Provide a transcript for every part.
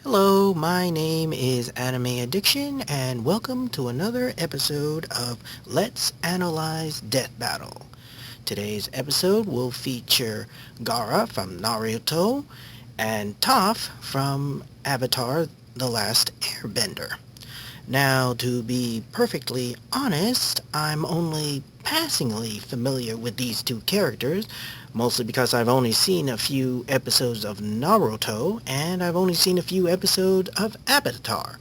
Hello, my name is Anime Addiction, and welcome to another episode of Let's Analyze Death Battle. Today's episode will feature Gaara from Naruto and Toph from Avatar: The Last Airbender. Now, to be perfectly honest, I'm only passingly familiar with these two characters, mostly because I've only seen a few episodes of Naruto, and I've only seen a few episodes of Avatar.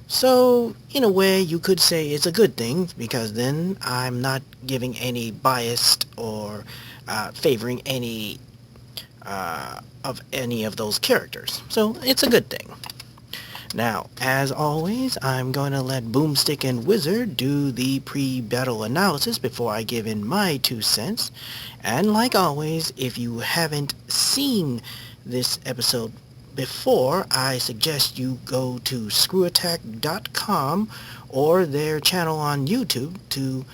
So, in a way, you could say it's a good thing, because then I'm not giving any biased or favoring of any of those characters. So, it's a good thing. Now, as always, I'm going to let Boomstick and Wizard do the pre-battle analysis before I give in my 2 cents. And like always, if you haven't seen this episode before, I suggest you go to screwattack.com or their channel on YouTube to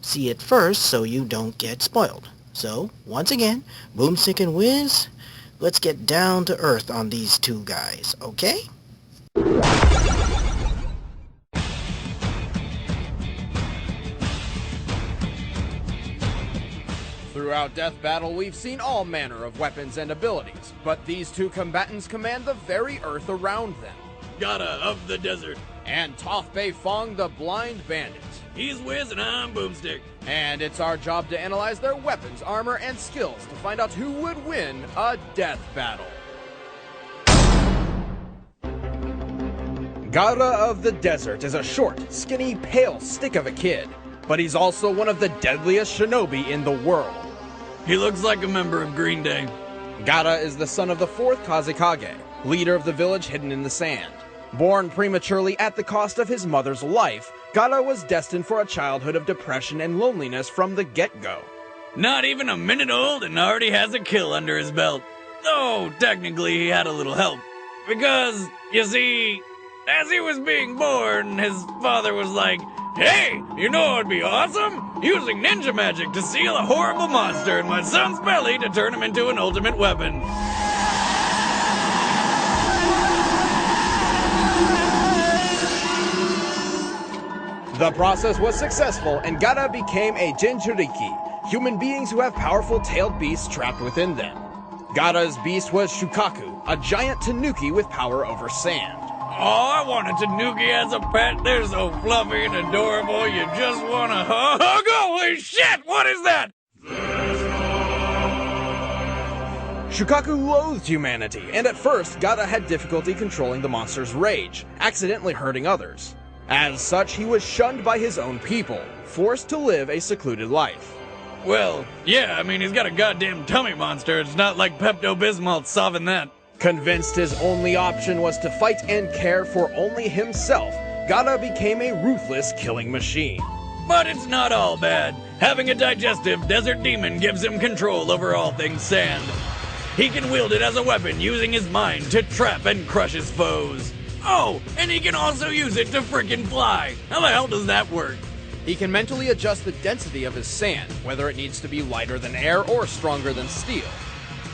see it first so you don't get spoiled. So, once again, Boomstick and Wiz, let's get down to earth on these two guys, okay? Throughout Death Battle, we've seen all manner of weapons and abilities, but these two combatants command the very earth around them. Gaara of the desert. And Toph Beifong, the blind bandit. He's Wiz and I'm Boomstick. And it's our job to analyze their weapons, armor, and skills to find out who would win a death battle. Gaara of the Desert is a short, skinny, pale stick of a kid, but he's also one of the deadliest shinobi in the world. He looks like a member of Green Day. Gaara is the son of the 4th Kazekage, leader of the village hidden in the sand. Born prematurely at the cost of his mother's life, Gaara was destined for a childhood of depression and loneliness from the get-go. Not even a minute old and already has a kill under his belt. Though, technically he had a little help. Because, you see, as he was being born, his father was like, "Hey, you know what'd be awesome? Using ninja magic to seal a horrible monster in my son's belly to turn him into an ultimate weapon." The process was successful, and Gaara became a Jinchuriki, human beings who have powerful tailed beasts trapped within them. Gaara's beast was Shukaku, a giant tanuki with power over sand. Oh, I want a tanuki as a pet. They're so fluffy and adorable, you just want to hug. Holy shit, what is that? Shukaku loathed humanity, and at first, Gaara had difficulty controlling the monster's rage, accidentally hurting others. As such, he was shunned by his own people, forced to live a secluded life. Well, yeah, I mean, he's got a goddamn tummy monster. It's not like Pepto-Bismol solving that. Convinced his only option was to fight and care for only himself, Gaara became a ruthless killing machine. But it's not all bad. Having a digestive desert demon gives him control over all things sand. He can wield it as a weapon using his mind to trap and crush his foes. Oh, and he can also use it to frickin' fly. How the hell does that work? He can mentally adjust the density of his sand, whether it needs to be lighter than air or stronger than steel.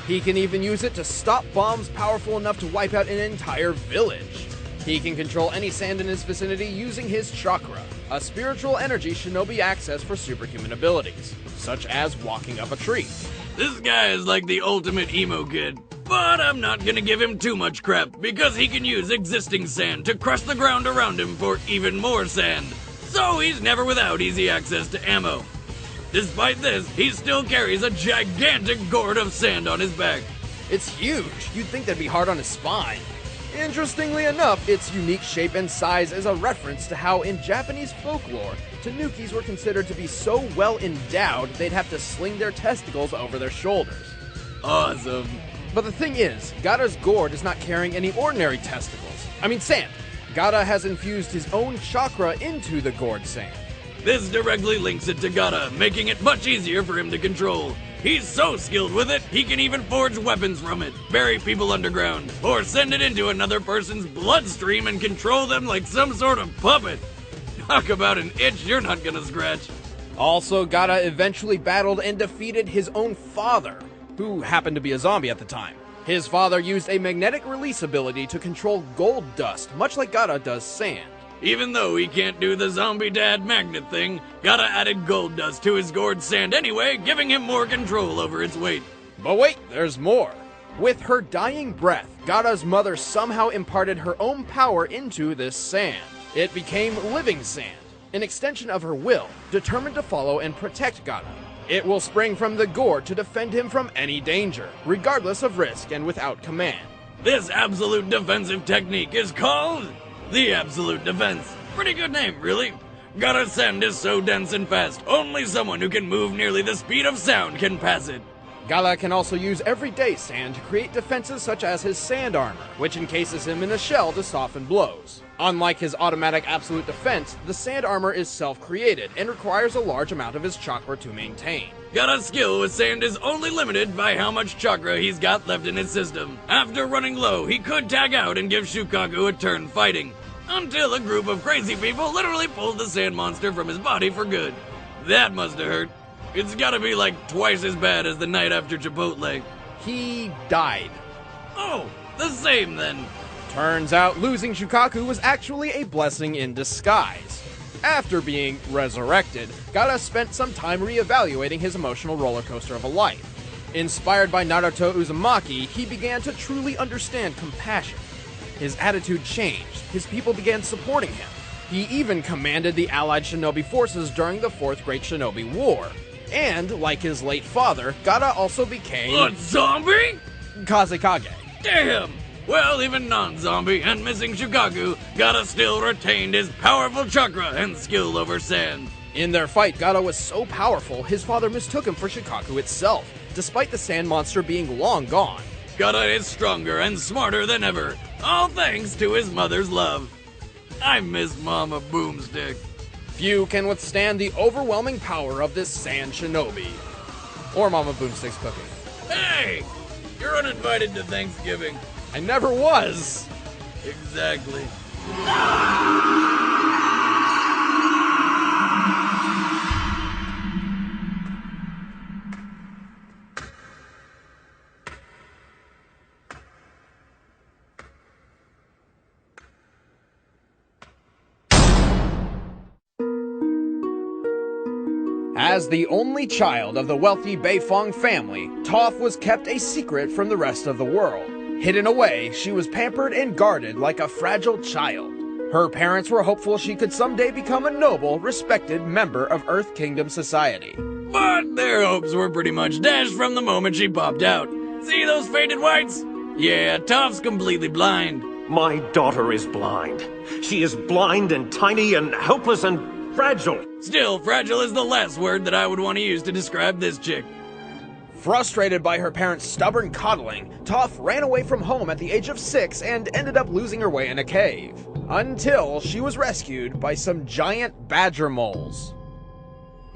He can even use it to stop bombs powerful enough to wipe out an entire village. He can control any sand in his vicinity using his chakra, a spiritual energy shinobi access for superhuman abilities, such as walking up a tree. This guy is like the ultimate emo kid. But I'm not gonna give him too much crap, because he can use existing sand to crush the ground around him for even more sand. So he's never without easy access to ammo. Despite this, he still carries a gigantic gourd of sand on his back. It's huge. You'd think that'd be hard on his spine. Interestingly enough, its unique shape and size is a reference to how in Japanese folklore, tanukis were considered to be so well endowed they'd have to sling their testicles over their shoulders. Awesome. But the thing is, Gaara's gourd is not carrying any ordinary testicles. I mean sand. Gaara has infused his own chakra into the gourd sand. This directly links it to Gaara, making it much easier for him to control. He's so skilled with it, he can even forge weapons from it, bury people underground, or send it into another person's bloodstream and control them like some sort of puppet. Talk about an itch you're not gonna scratch. Also, Gaara eventually battled and defeated his own father, who happened to be a zombie at the time. His father used a magnetic release ability to control gold dust, much like Gaara does sand. Even though he can't do the zombie dad magnet thing, Gaara added gold dust to his gourd sand anyway, giving him more control over its weight. But wait, there's more. With her dying breath, Gaara's mother somehow imparted her own power into this sand. It became living sand, an extension of her will, determined to follow and protect Gaara. It will spring from the gourd to defend him from any danger, regardless of risk and without command. This absolute defensive technique is called the Absolute Defense. Pretty good name, really. Gaara's sand is so dense and fast, only someone who can move nearly the speed of sound can pass it. Gaara can also use everyday sand to create defenses such as his sand armor, which encases him in a shell to soften blows. Unlike his automatic absolute defense, the sand armor is self-created and requires a large amount of his chakra to maintain. Gaara's skill with sand is only limited by how much chakra he's got left in his system. After running low, he could tag out and give Shukaku a turn fighting, until a group of crazy people literally pulled the sand monster from his body for good. That must have hurt. It's gotta be like twice as bad as the night after Chipotle. He died. Oh, the same then. Turns out losing Shukaku was actually a blessing in disguise. After being resurrected, Gaara spent some time re-evaluating his emotional roller coaster of a life. Inspired by Naruto Uzumaki, he began to truly understand compassion. His attitude changed, his people began supporting him. He even commanded the allied shinobi forces during the Fourth Great Shinobi War. And, like his late father, Gaara also became... A zombie? Kazekage. Damn! Well, even non-zombie and missing Shukaku, Gaara still retained his powerful chakra and skill over sand. In their fight, Gaara was so powerful, his father mistook him for Shukaku itself, despite the sand monster being long gone. Gaara is stronger and smarter than ever, all thanks to his mother's love. I miss Mama Boomstick. Few can withstand the overwhelming power of this sand shinobi. Or Mama Boomstick's cooking. Hey! You're uninvited to Thanksgiving. I never was! Exactly. As the only child of the wealthy Beifong family, Toph was kept a secret from the rest of the world. Hidden away, she was pampered and guarded like a fragile child. Her parents were hopeful she could someday become a noble, respected member of Earth Kingdom society. But their hopes were pretty much dashed from the moment she popped out. See those faded whites? Yeah, Toph's completely blind. My daughter is blind. She is blind and tiny and helpless and fragile. Still, fragile is the last word that I would want to use to describe this chick. Frustrated by her parents' stubborn coddling, Toph ran away from home at the age of 6 and ended up losing her way in a cave. Until she was rescued by some giant badger moles.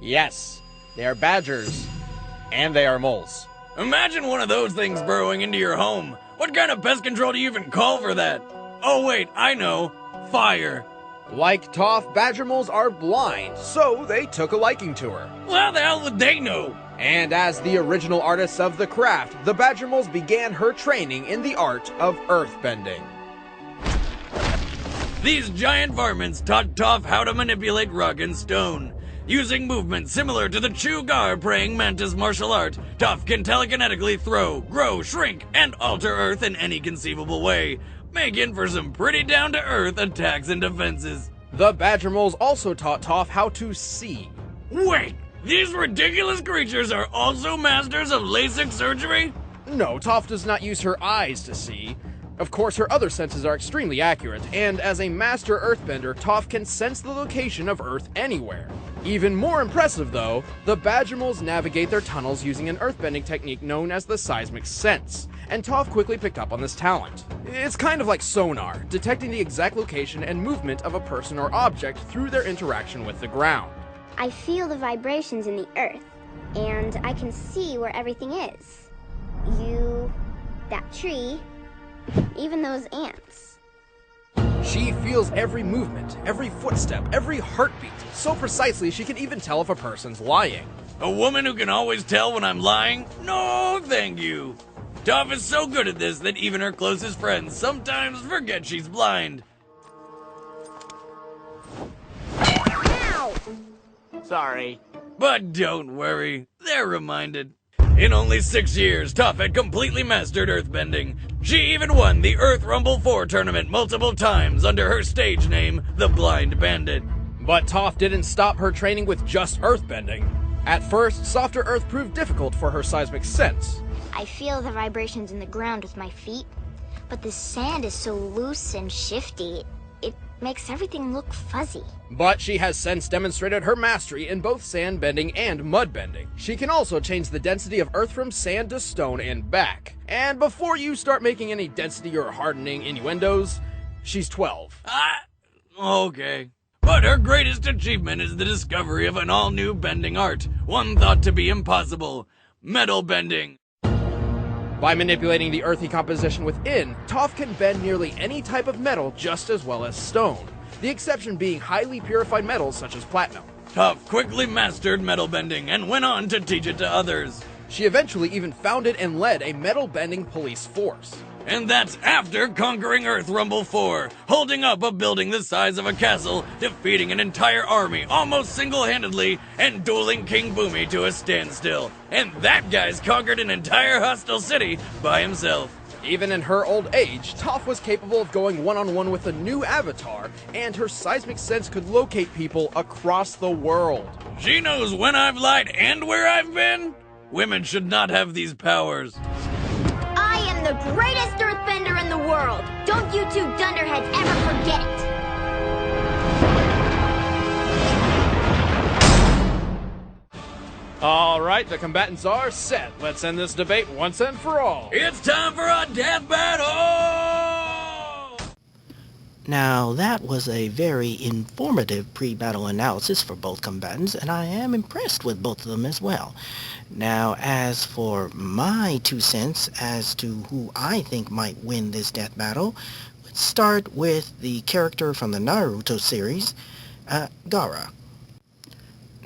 Yes, they are badgers. And they are moles. Imagine one of those things burrowing into your home. What kind of pest control do you even call for that? Oh wait, I know. Fire. Like Toph, badger moles are blind, so they took a liking to her. Well, how the hell would they know? And as the original artists of the craft, the badger moles began her training in the art of earthbending. These giant varmints taught Toph how to manipulate rock and stone. Using movements similar to the Chugar praying mantis martial art, Toph can telekinetically throw, grow, shrink, and alter Earth in any conceivable way, making for some pretty down-to-earth attacks and defenses. The badger moles also taught Toph how to see. Wait, these ridiculous creatures are also masters of LASIK surgery? No, Toph does not use her eyes to see. Of course, her other senses are extremely accurate, and as a master earthbender, Toph can sense the location of Earth anywhere. Even more impressive, though, the badger moles navigate their tunnels using an earthbending technique known as the seismic sense, and Toph quickly picked up on this talent. It's kind of like sonar, detecting the exact location and movement of a person or object through their interaction with the ground. I feel the vibrations in the earth, and I can see where everything is. You, that tree, even those ants. She feels every movement, every footstep, every heartbeat, so precisely she can even tell if a person's lying. A woman who can always tell when I'm lying? No, thank you. Toph is so good at this that even her closest friends sometimes forget she's blind. Ow! Sorry. But don't worry, they're reminded. In only 6 years, Toph had completely mastered earthbending. She even won the Earth Rumble 4 tournament multiple times under her stage name, the Blind Bandit. But Toph didn't stop her training with just earthbending. At first, softer earth proved difficult for her seismic sense. I feel the vibrations in the ground with my feet, but the sand is so loose and shifty, it makes everything look fuzzy. But she has since demonstrated her mastery in both sand bending and mud bending. She can also change the density of earth from sand to stone and back. And before you start making any density or hardening innuendos, she's 12. Okay. But her greatest achievement is the discovery of an all-new bending art, one thought to be impossible: metal bending. By manipulating the earthy composition within, Toph can bend nearly any type of metal just as well as stone, the exception being highly purified metals such as platinum. Toph quickly mastered metal bending and went on to teach it to others. She eventually even founded and led a metal bending police force. And that's after conquering Earth Rumble 4, holding up a building the size of a castle, defeating an entire army almost single-handedly, and dueling King Boomy to a standstill. And that guy's conquered an entire hostile city by himself. Even in her old age, Toph was capable of going one-on-one with a new avatar, and her seismic sense could locate people across the world. She knows when I've lied and where I've been. Women should not have these powers. I am the greatest earthbender in the world! Don't you two dunderheads ever forget it! Alright, the combatants are set. Let's end this debate once and for all. It's time for a death battle! Now, that was a very informative pre-battle analysis for both combatants, and I am impressed with both of them as well. Now, as for my 2 cents as to who I think might win this death battle, let's start with the character from the Naruto series, Gaara.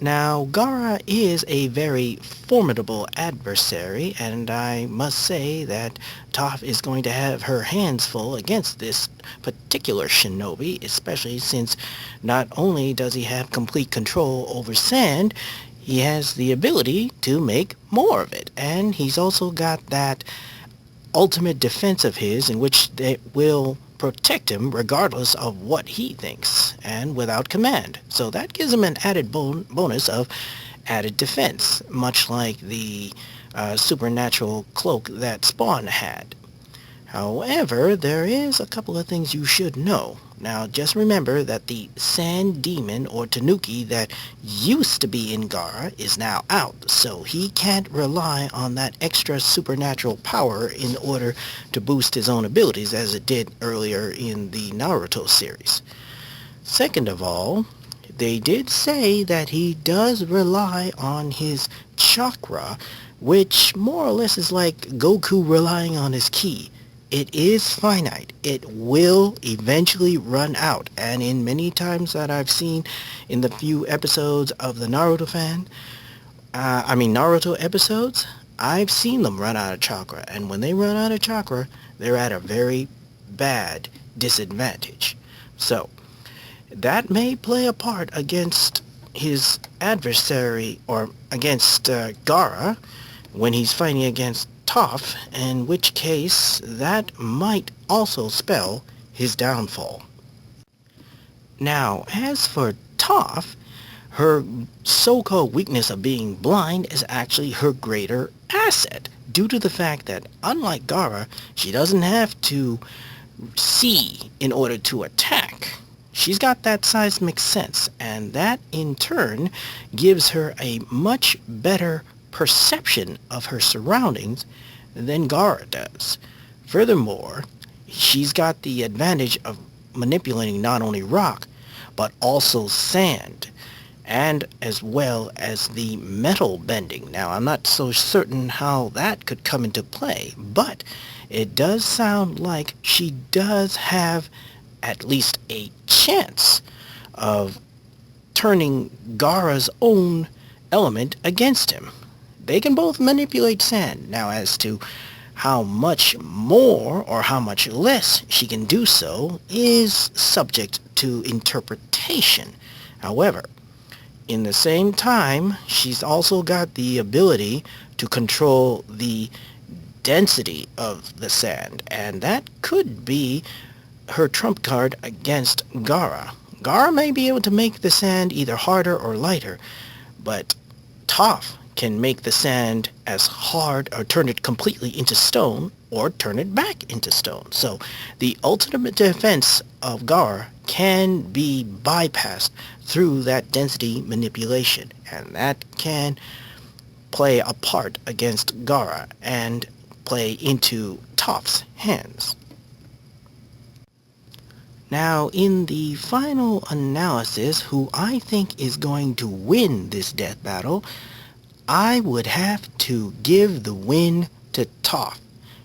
Now, Gaara is a very formidable adversary, and I must say that Toph is going to have her hands full against this particular shinobi, especially since not only does he have complete control over sand, he has the ability to make more of it, and he's also got that ultimate defense of his in which they will protect him regardless of what he thinks and without command. So that gives him an added bonus of added defense, much like the supernatural cloak that Spawn had. However, there is a couple of things you should know. Now, just remember that the sand demon or tanuki that used to be in Gaara is now out, so he can't rely on that extra supernatural power in order to boost his own abilities as it did earlier in the Naruto series. Second of all, they did say that he does rely on his chakra, which more or less is like Goku relying on his ki. It is finite. It will eventually run out. And in many times that I've seen in the few episodes of the Naruto episodes, I've seen them run out of chakra. And when they run out of chakra, they're at a very bad disadvantage. So, that may play a part against his adversary, or against Gaara, when he's fighting against Toph, in which case that might also spell his downfall. Now, as for Toph, her so-called weakness of being blind is actually her greater asset, due to the fact that, unlike Gaara, she doesn't have to see in order to attack. She's got that seismic sense, and that in turn gives her a much better perception of her surroundings than Gaara does. Furthermore, she's got the advantage of manipulating not only rock, but also sand, and as well as the metal bending. Now, I'm not so certain how that could come into play, but it does sound like she does have at least a chance of turning Gaara's own element against him. They can both manipulate sand. Now, as to How much more or how much less she can do so is subject to interpretation. However, in the same time, she's also got the ability to control the density of the sand, and that could be her trump card against Gaara. Gaara may be able to make the sand either harder or lighter, but Toph can make the sand as hard or turn it completely into stone or turn it back into stone. So the ultimate defense of Gaara can be bypassed through that density manipulation, and that can play a part against Gaara and play into Toph's hands. Now, in the final analysis, who I think is going to win this death battle, I would have to give the win to Toph.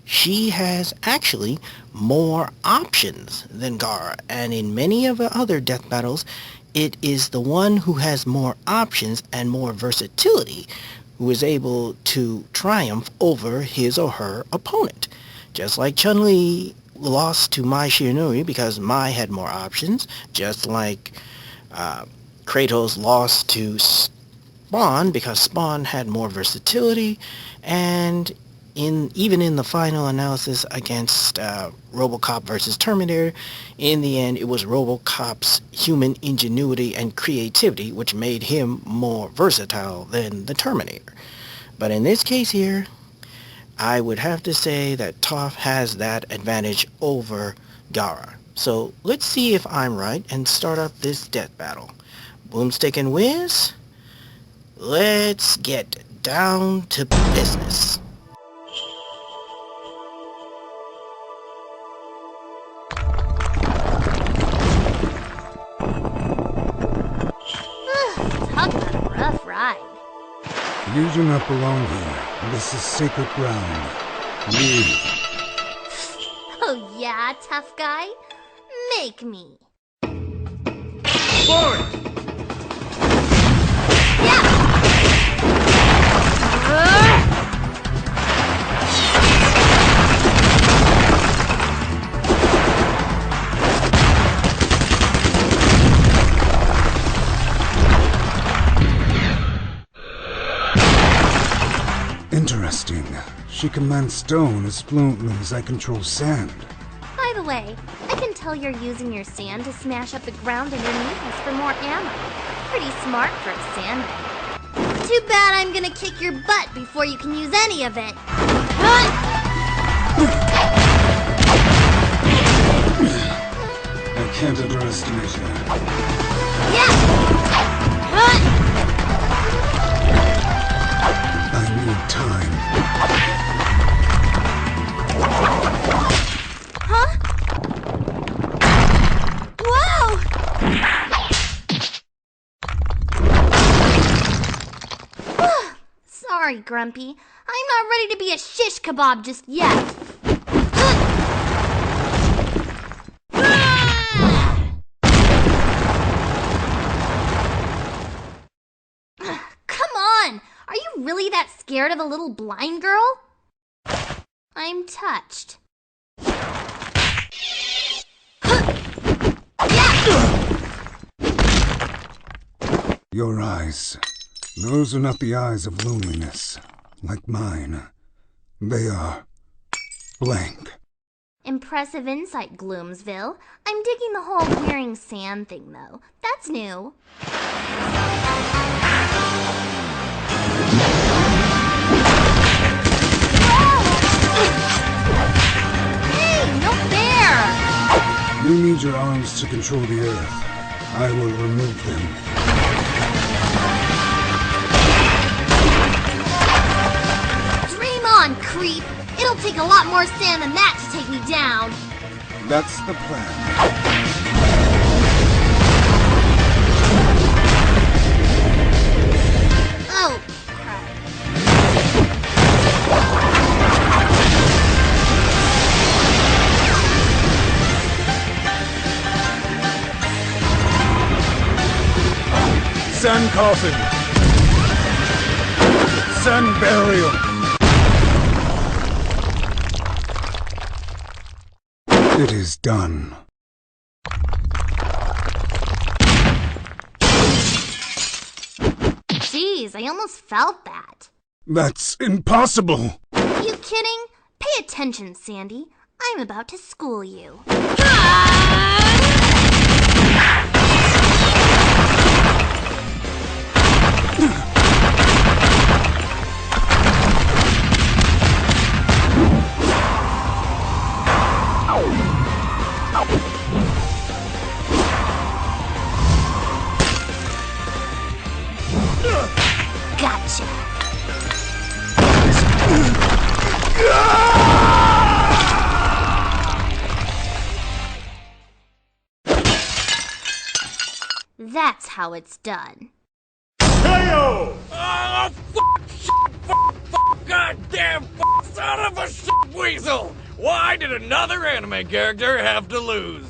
She has actually more options than Gaara, and in many of the other death battles, it is the one who has more options and more versatility who is able to triumph over his or her opponent. Just like Chun-Li lost to Mai Shiranui because Mai had more options, just like Kratos lost to Spawn because Spawn had more versatility, and even in the final analysis against RoboCop versus Terminator, in the end it was RoboCop's human ingenuity and creativity which made him more versatile than the Terminator. But in this case here, I would have to say that Toph has that advantage over Gaara. So let's see if I'm right and start up this death battle. Boomstick and Whiz, let's get down to business. Talk about a rough ride. You do not belong here. This is sacred ground. Leave. Oh yeah, tough guy? Make me. Forward! Interesting. She commands stone as fluently as I control sand. By the way, I can tell you're using your sand to smash up the ground underneath us for more ammo. Pretty smart for a sandman. Too bad I'm gonna kick your butt before you can use any of it. I can't underestimate her. I need time. Huh? Whoa! Sorry, Grumpy. I'm not ready to be a shish kebab just yet. Come on! Are you really that scared of a little blind girl? I'm touched. Your eyes. Those are not the eyes of loneliness, like mine. They are blank. Impressive insight, Gloomsville. I'm digging the whole wearing sand thing, though. That's new. Hey, no fair! You need your arms to control the earth. I will remove them. Dream on, creep! It'll take a lot more sand than that to take me down. That's the plan. Oh, crap. Sun coffin. Sun burial. It is done. Jeez, I almost felt that. That's impossible. You kidding? Pay attention, Sandy. I'm about to school you. Gotcha. That's how it's done. KO! Oh, goddamn son of a shit weasel! Why did another anime character have to lose?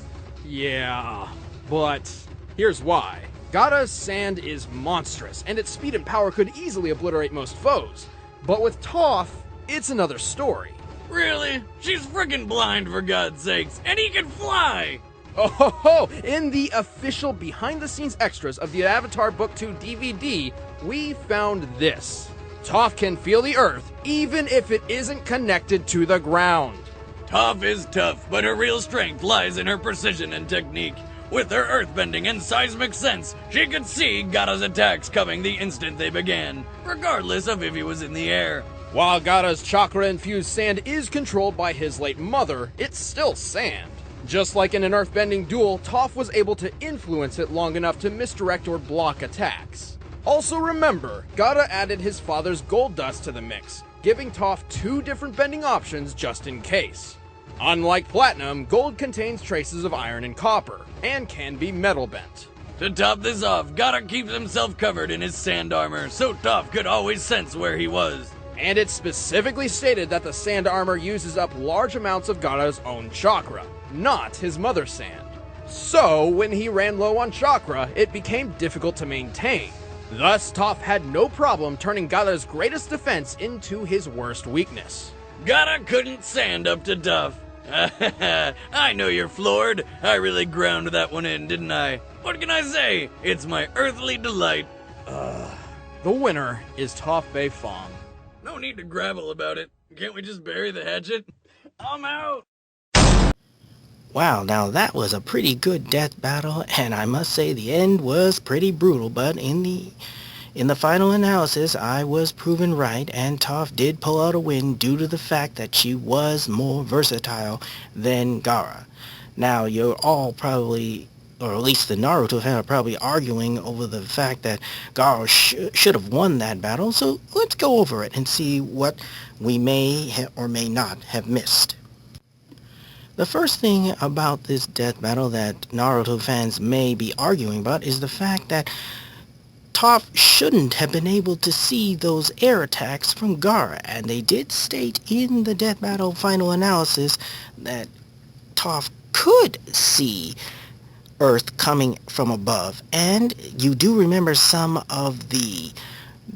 Yeah, but here's why. Gaara's sand is monstrous, and its speed and power could easily obliterate most foes. But with Toph, it's another story. Really? She's friggin' blind, for God's sakes, and he can fly! Oh ho ho! In the official behind-the-scenes extras of the Avatar Book 2 DVD, we found this. Toph can feel the earth, even if it isn't connected to the ground. Toph is tough, but her real strength lies in her precision and technique. With her earthbending and seismic sense, she could see Gaara's attacks coming the instant they began, regardless of if he was in the air. While Gaara's chakra-infused sand is controlled by his late mother, it's still sand. Just like in an earthbending duel, Toph was able to influence it long enough to misdirect or block attacks. Also remember, Gaara added his father's gold dust to the mix, giving Toph 2 different bending options just in case. Unlike platinum, gold contains traces of iron and copper, and can be metal bent. To top this off, Gaara keeps himself covered in his sand armor, so Toph could always sense where he was. And it's specifically stated that the sand armor uses up large amounts of Gaara's own chakra, not his mother's sand. So, when he ran low on chakra, it became difficult to maintain. Thus, Toph had no problem turning Gaara's greatest defense into his worst weakness. Gaara couldn't stand up to Toph. I know you're floored. I really ground that one in, didn't I? What can I say? It's my earthly delight. The winner is Toph Beifong. No need to gravel about it. Can't we just bury the hatchet? I'm out. Wow, now that was a pretty good death battle, and I must say the end was pretty brutal, but in the final analysis, I was proven right, and Toph did pull out a win due to the fact that she was more versatile than Gaara. Now, you're all probably, or at least the Naruto fan, are probably arguing over the fact that Gaara should have won that battle, so let's go over it and see what we may or may not have missed. The first thing about this death battle that Naruto fans may be arguing about is the fact that Toph shouldn't have been able to see those air attacks from Gaara, and they did state in the death battle final analysis that Toph could see Earth coming from above, and you do remember some of the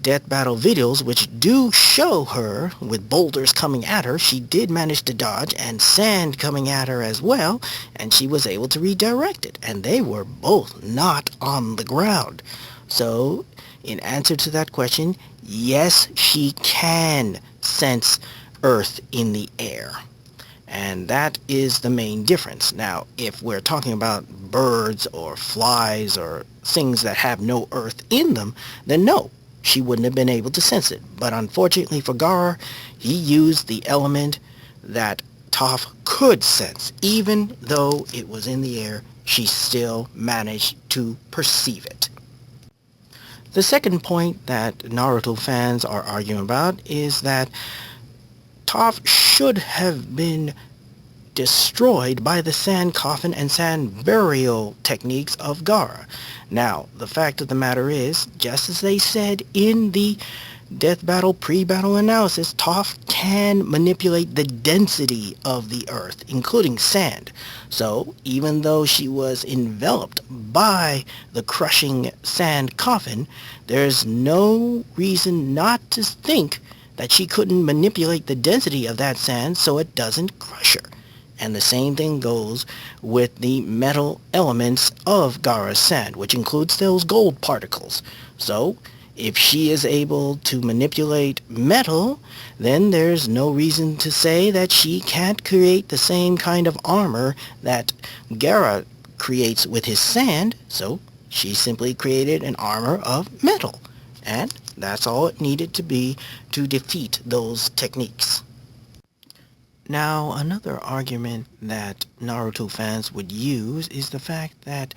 death battle videos which do show her with boulders coming at her. She did manage to dodge, and sand coming at her as well, and she was able to redirect it, and they were both not on the ground. So, in answer to that question, yes, she can sense Earth in the air. And that is the main difference. Now, if we're talking about birds or flies or things that have no Earth in them, then no, she wouldn't have been able to sense it. But unfortunately for Gaara, he used the element that Toph could sense. Even though it was in the air, she still managed to perceive it. The second point that Naruto fans are arguing about is that Toph should have been destroyed by the sand coffin and sand burial techniques of Gaara. Now, the fact of the matter is, just as they said in the death battle pre-battle analysis, Toph can manipulate the density of the earth, including sand. So, even though she was enveloped by the crushing sand coffin, there's no reason not to think that she couldn't manipulate the density of that sand so it doesn't crush her. And the same thing goes with the metal elements of Gaara's sand, which includes those gold particles. So, if she is able to manipulate metal, then there's no reason to say that she can't create the same kind of armor that Gaara creates with his sand. So, she simply created an armor of metal. And that's all it needed to be to defeat those techniques. Now, another argument that Naruto fans would use is the fact that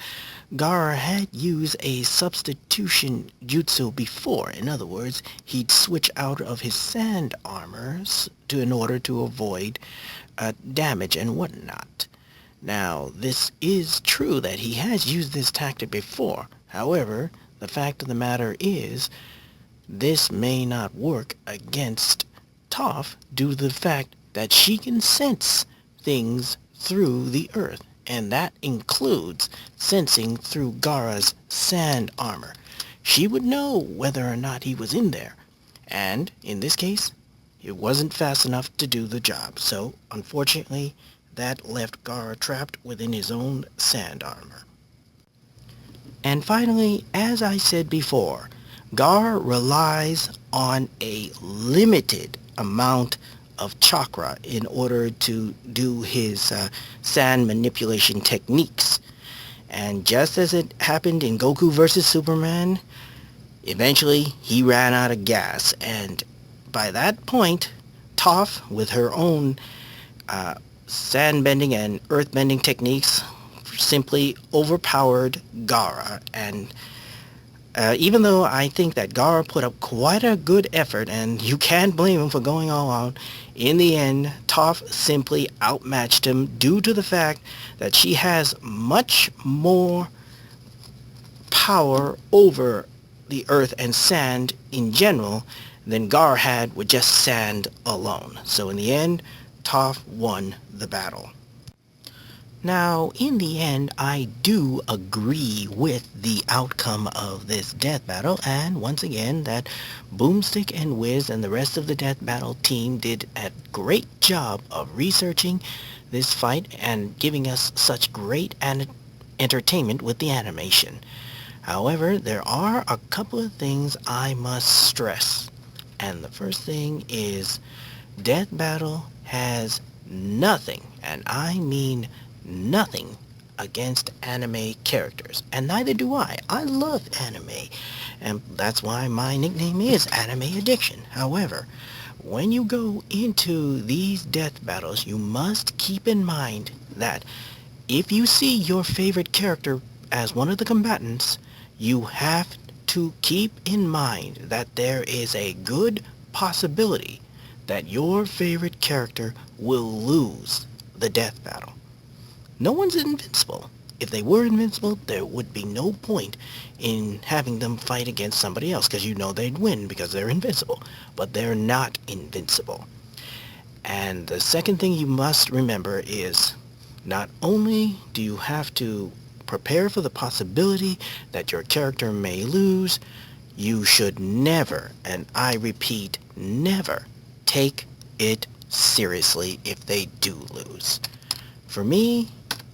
Gaara had used a substitution jutsu before. In other words, he'd switch out of his sand armors in order to avoid damage and whatnot. Now, this is true that he has used this tactic before. However, the fact of the matter is, this may not work against Toph due to the fact that she can sense things through the earth, and that includes sensing through Gaara's sand armor. She would know whether or not he was in there, and in this case, it wasn't fast enough to do the job, so unfortunately, that left Gaara trapped within his own sand armor. And finally, as I said before, Gaara relies on a limited amount of chakra in order to do his sand manipulation techniques. And just as it happened in Goku vs. Superman, eventually he ran out of gas. And by that point, Toph, with her own sand bending and earth bending techniques, simply overpowered Gaara. And even though I think that Gaara put up quite a good effort, and you can't blame him for going all out, in the end, Toph simply outmatched him due to the fact that she has much more power over the earth and sand in general than Gaara had with just sand alone. So in the end, Toph won the battle. Now, in the end, I do agree with the outcome of this death battle, and once again, that Boomstick and Wiz and the rest of the death battle team did a great job of researching this fight and giving us such great entertainment with the animation. However, there are a couple of things I must stress, and the first thing is Death Battle has nothing, and I mean nothing, against anime characters, and neither do I. I love anime, and that's why my nickname is Anime Addiction. However, when you go into these death battles, you must keep in mind that if you see your favorite character as one of the combatants, you have to keep in mind that there is a good possibility that your favorite character will lose the death battle. No one's invincible. If they were invincible, there would be no point in having them fight against somebody else, because you know they'd win because they're invincible. But they're not invincible. And the second thing you must remember is, not only do you have to prepare for the possibility that your character may lose, you should never, and I repeat, never, take it seriously if they do lose. For me,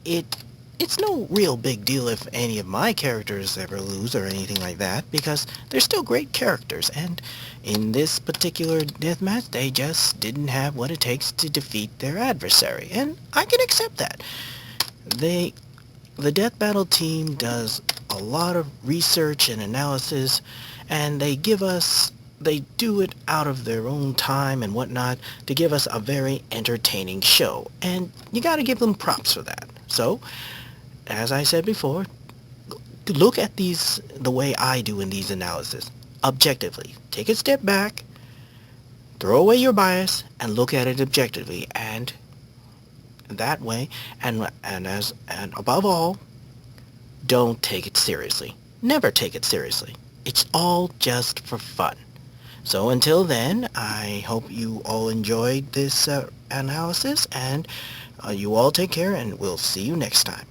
it's no real big deal if any of my characters ever lose or anything like that, because they're still great characters, and in this particular deathmatch, they just didn't have what it takes to defeat their adversary, and I can accept that. The Death Battle team does a lot of research and analysis, and they do it out of their own time and whatnot to give us a very entertaining show, and you gotta give them props for that. So, as I said before, look at these the way I do in these analysis. Objectively. Take a step back, throw away your bias, and look at it objectively, and that way, and above all, don't take it seriously. Never take it seriously. It's all just for fun. So until then, I hope you all enjoyed this analysis, and you all take care, and we'll see you next time.